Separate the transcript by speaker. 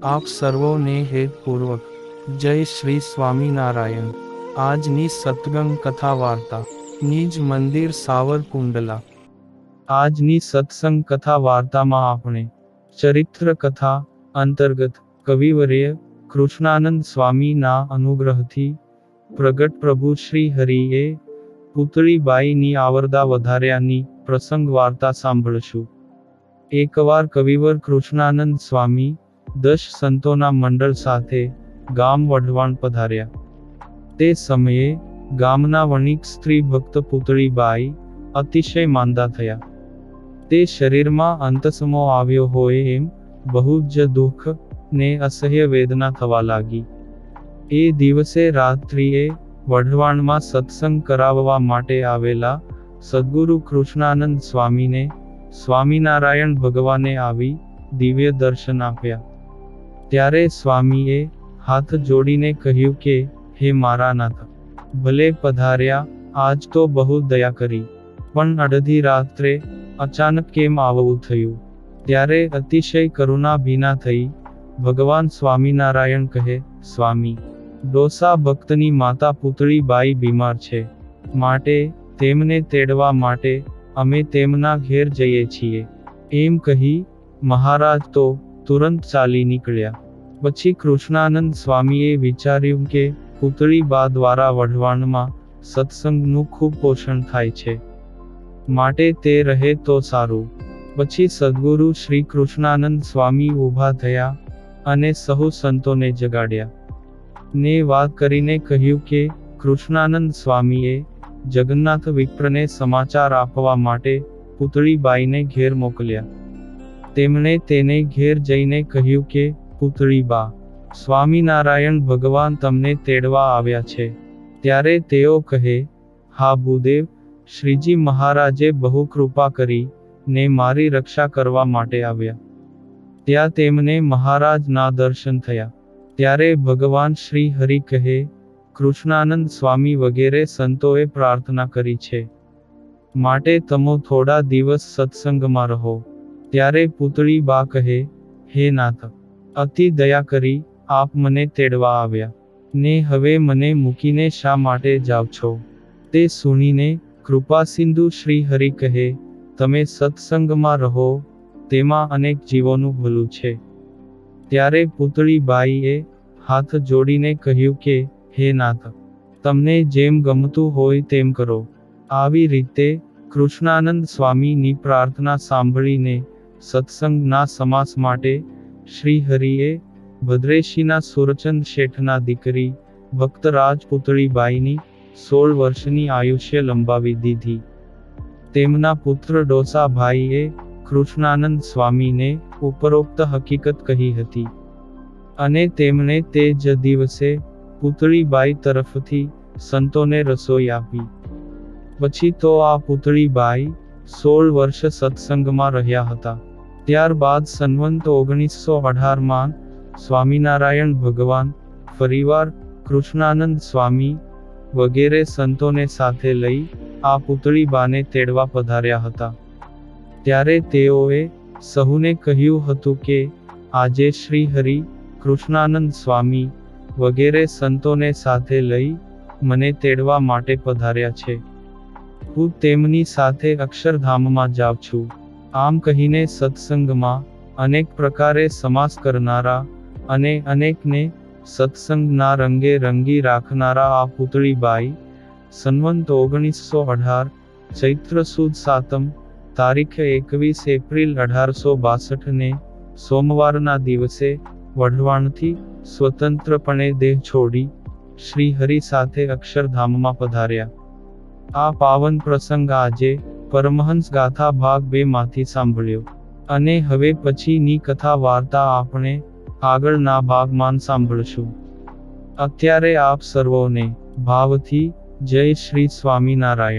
Speaker 1: આપ સર્વોને હેતપૂર્વક જય શ્રી સ્વામિનારાયણ। આજની સત્સંગ કથા વાર્તા નિજ મંદિર સાવરકુંડલા। આજની સત્સંગ કથા વાર્તામાં આપણે ચરિત્ર કથા અંતર્ગત કવિવર્ય કૃષ્ણાનંદ સ્વામીના અનુગ્રહથી પ્રગટ પ્રભુ શ્રી હરિએ પુતળીબાઈની આવરદા વધાર્યાની પ્રસંગ વાર્તા સાંભળશું। એકવાર કવિવર કૃષ્ણાનંદ સ્વામી 10 સંતોના મંડળ સાથે ગામ વઢવાણ પધાર્યા। તે સમયે ગામના વણિક સ્ત્રી ભક્ત પુતળીબાઈ અતિશય માંદા થયા। તે શરીરમાં અંતસમો આવ્યો હોય એમ બહુ જ દુઃખ ને અસહ્ય વેદના થવા લાગી। એ દિવસે રાત્રિએ વઢવાણમાં સત્સંગ કરાવવા માટે આવેલા સદ્ગુરુ કૃષ્ણાનંદ સ્વામીને સ્વામિનારાયણ ભગવાને આવી દિવ્ય દર્શન આપ્યા। ત્યારે સ્વામીએ હાથ જોડીને કહ્યું કે, હે મારા નાથ, ભલે પધાર્યા, આજ તો બહુ દયા કરી, પણ અડધી રાત્રે અચાનક કેમ આવવું થયું? ત્યારે અતિશય કરુણા ભીના થઈ ભગવાન સ્વામિનારાયણ કહે, સ્વામી, ડોસા ભક્તની માતા પુતળીબાઈ બીમાર છે, માટે તેમને તેડવા માટે અમે તેમના ઘેર જઈએ છીએ। એમ કહી મહારાજ તો તુરંત ચાલી નીકળ્યા। પછી કૃષ્ણાનંદ સ્વામીએ વિચાર્યું કે પુતળીબા દ્વારા વઢવાણમાં સત્સંગનું ખૂબ પોષણ થાય છે, માટે તે રહે તો સારું। પછી સદ્ગુરુ શ્રી કૃષ્ણાનંદ સ્વામી ઊભા થયા અને સહુ સંતોને જગાડ્યા ને વાત કરીને કહ્યું કે કૃષ્ણાનંદ સ્વામીએ જગન્નાથ વિપ્રને સમાચાર આપવા માટે પુતળીબાઈને ઘેર મોકલ્યા। તેમણે તેને ઘેર જઈને કહ્યું કે પુતળીબા, સ્વામિનારાયણ ભગવાન તમને તેડવા આવ્યા છે। ત્યારે તેઓ કહે, હા ભૂદેવ, શ્રીજી મહારાજે બહુ કૃપા કરી ને મારી રક્ષા કરવા માટે આવ્યા। ત્યાં તેમને મહારાજના દર્શન થયા। ત્યારે ભગવાન શ્રી હરિ કહે, કૃષ્ણાનંદ સ્વામી વગેરે સંતોએ પ્રાર્થના કરી છે, માટે તમો થોડા દિવસ સત્સંગમાં રહો। ત્યારે પુતળીબા કહે, હે નાથ, અતિ દયા કરી આપ મને તેડવા આવ્યા, ને હવે મને મૂકીને શા માટે જાવ છો? તે સુણીને કૃપાસિંધુ શ્રી હરિ કહે, તમે સત્સંગમાં રહો, તેમાં અનેક જીવોનું ભલું છે। ત્યારે પુતળીબાઈએ હાથ જોડીને કહ્યું કે, હે નાથ, તમને જેમ ગમતું હોય તેમ કરો। આવી રીતે કૃષ્ણાનંદ સ્વામીની પ્રાર્થના સાંભળીને સત્સંગના સમાસ માટે શ્રી હરિએ ભદ્રેશીના સુરચંદ શેઠના દીકરી ભક્તરાજ પુતળીબાઈની 16 વર્ષની આયુષ્ય લંબાવી દીધી। તેમના પુત્ર ડોસાભાઈએ કૃષ્ણાનંદ સ્વામીને ઉપરોક્ત હકીકત કહી હતી, અને તેમણે તે જ દિવસે પુતળીબાઈ તરફથી સંતોને રસોઈ આપી। પછી તો આ પુતળીબાઈ 16 વર્ષ સત્સંગમાં રહ્યા હતા। ત્યારબાદ સંવંત 1918માં સ્વામિનારાયણ ભગવાન ફરીવાર કૃષ્ણાનંદ સ્વામી વગેરે સંતોને સાથે લઈ આ પુતળીબાને તેડવા પધાર્યા હતા। ત્યારે તેઓએ સહુને કહ્યું હતું કે આજે શ્રી હરિ કૃષ્ણાનંદ સ્વામી વગેરે સંતોને સાથે લઈ મને તેડવા માટે પધાર્યા છે। હું તેમની સાથે અક્ષરધામમાં જાઉં છું। આમ કહીને સત્સંગમાં અનેક પ્રકારે સમાસ કરનારા અને અનેકને સત્સંગના રંગે રંગી રાખનારા આ પુતળીબાઈ સંવંત 1918 ચૈત્ર સુદ સાતમ તારીખ 21 એપ્રિલ 1862 ને સોમવારના દિવસે વઢવાણથી સ્વતંત્રપણે દેહ છોડી શ્રી હરિ સાથે અક્ષરધામમાં પધાર્યા। આ પાવન પ્રસંગ આજે પરમહંસ ગાથા ભાગ 2 માંથી સાંભળ્યો, અને હવે પછીની કથા વાર્તા આપણે આગળના ભાગમાં સાંભળશું। અત્યારે આપ સર્વોને ભાવથી જય શ્રી સ્વામિનારાયણ।